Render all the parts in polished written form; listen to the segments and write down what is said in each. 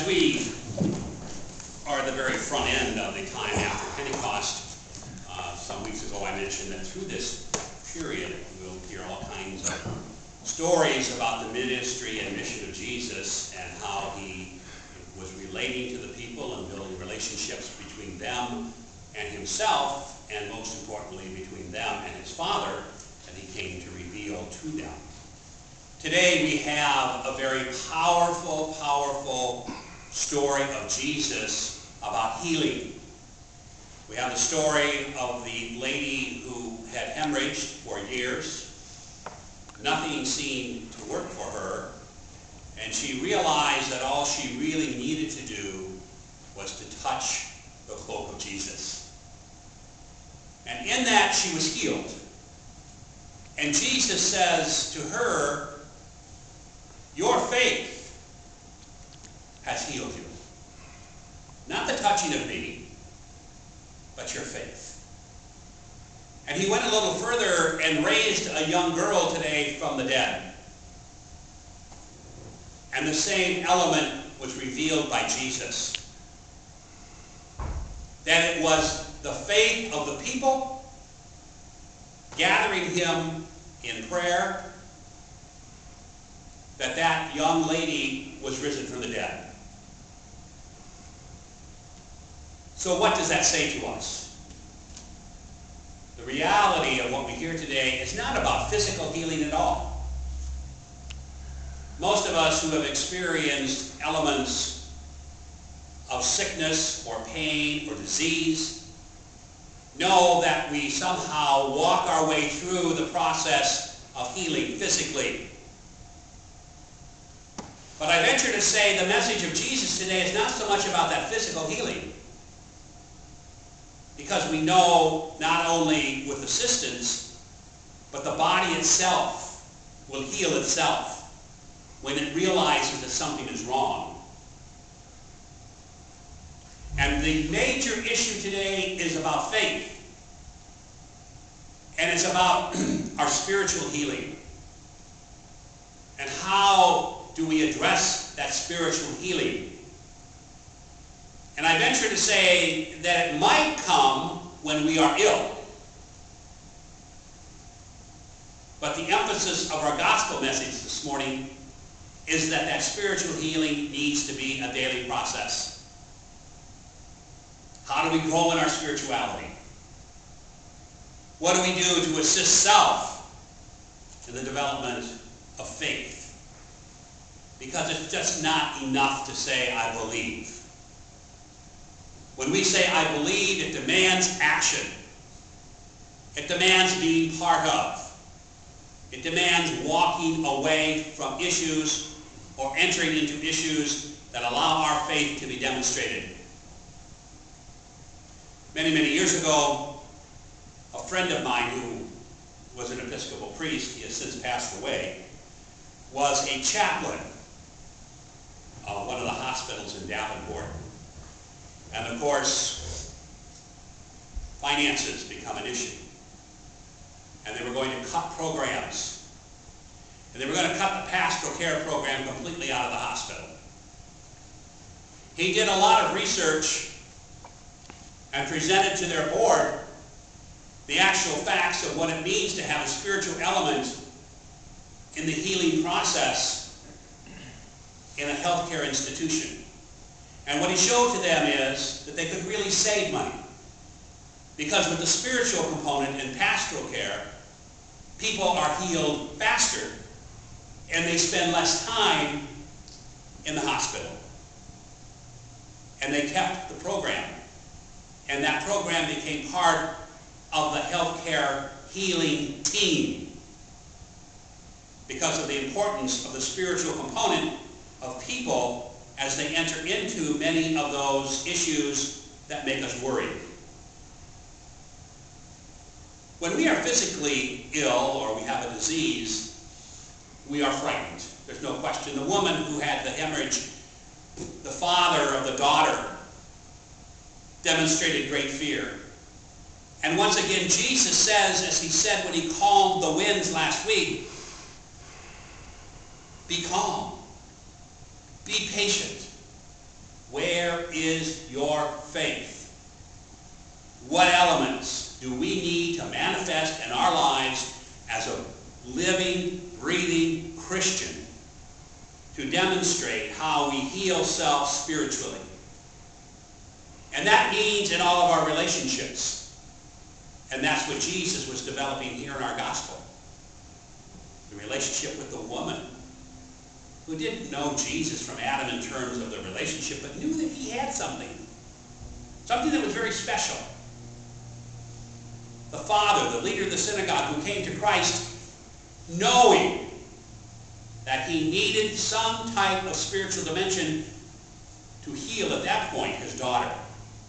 As we are at the very front end of the time after Pentecost, some weeks ago I mentioned that through this period we'll hear all kinds of stories about the ministry and mission of Jesus and how he was relating to the people and building relationships between them and himself, and most importantly between them and his Father, that he came to reveal to them. Today we have a very powerful story of Jesus about healing. We have the story of the lady who had hemorrhaged for years. Nothing seemed to work for her, and she realized that all she really needed to do was to touch the cloak of Jesus. And in that she was healed. And Jesus says to her, "Your faith has healed you." Not the touching of me, but your faith. And he went a little further and raised a young girl today from the dead. And the same element was revealed by Jesus. That it was the faith of the people gathering him in prayer that young lady was risen from the dead. So what does that say to us? The reality of what we hear today is not about physical healing at all. Most of us who have experienced elements of sickness or pain or disease know that we somehow walk our way through the process of healing physically. But I venture to say the message of Jesus today is not so much about that physical healing, because we know not only with assistance, but the body itself will heal itself when it realizes that something is wrong. And the major issue today is about faith. And it's about our spiritual healing. And how do we address that spiritual healing? And I venture to say that it might come when we are ill. But the emphasis of our gospel message this morning is that spiritual healing needs to be a daily process. How do we grow in our spirituality? What do we do to assist self in the development of faith? Because it's just not enough to say, "I believe." When we say, "I believe," it demands action. It demands being part of. It demands walking away from issues or entering into issues that allow our faith to be demonstrated. Many years ago, a friend of mine who was an Episcopal priest, he has since passed away, was a chaplain of one of the hospitals in Davenport. And of course, finances become an issue. And they were going to cut programs. And they were going to cut the pastoral care program completely out of the hospital. He did a lot of research and presented to their board the actual facts of what it means to have a spiritual element in the healing process in a healthcare institution. And what he showed to them is that they could really save money. Because with the spiritual component in pastoral care, people are healed faster and they spend less time in the hospital. And they kept the program. And that program became part of the healthcare healing team because of the importance of the spiritual component of people as they enter into many of those issues that make us worry. When we are physically ill or we have a disease, we are frightened. There's no question. The woman who had the hemorrhage, the father of the daughter, demonstrated great fear. And once again, Jesus says, as he said when he calmed the winds last week, be calm, be patient, Where is your faith? What elements do we need to manifest in our lives as a living, breathing Christian to demonstrate how we heal self spiritually? And that means in all of our relationships. And that's what Jesus was developing here in our gospel. The relationship with the woman who didn't know Jesus from Adam in terms of the relationship, but knew that he had something that was very special. The father, the leader of the synagogue, who came to Christ knowing that he needed some type of spiritual dimension to heal at that point his daughter,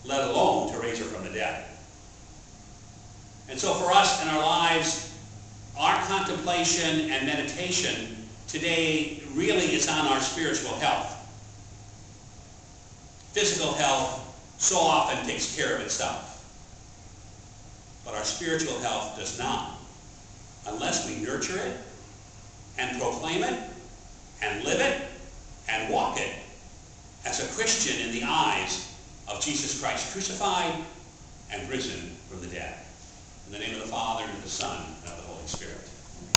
let alone to raise her from the dead. And so for us in our lives, our contemplation and meditation today really is on our spiritual health. Physical health so often takes care of itself. But our spiritual health does not, unless we nurture it and proclaim it and live it and walk it as a Christian in the eyes of Jesus Christ, crucified and risen from the dead. In the name of the Father, and of the Son, and of the Holy Spirit.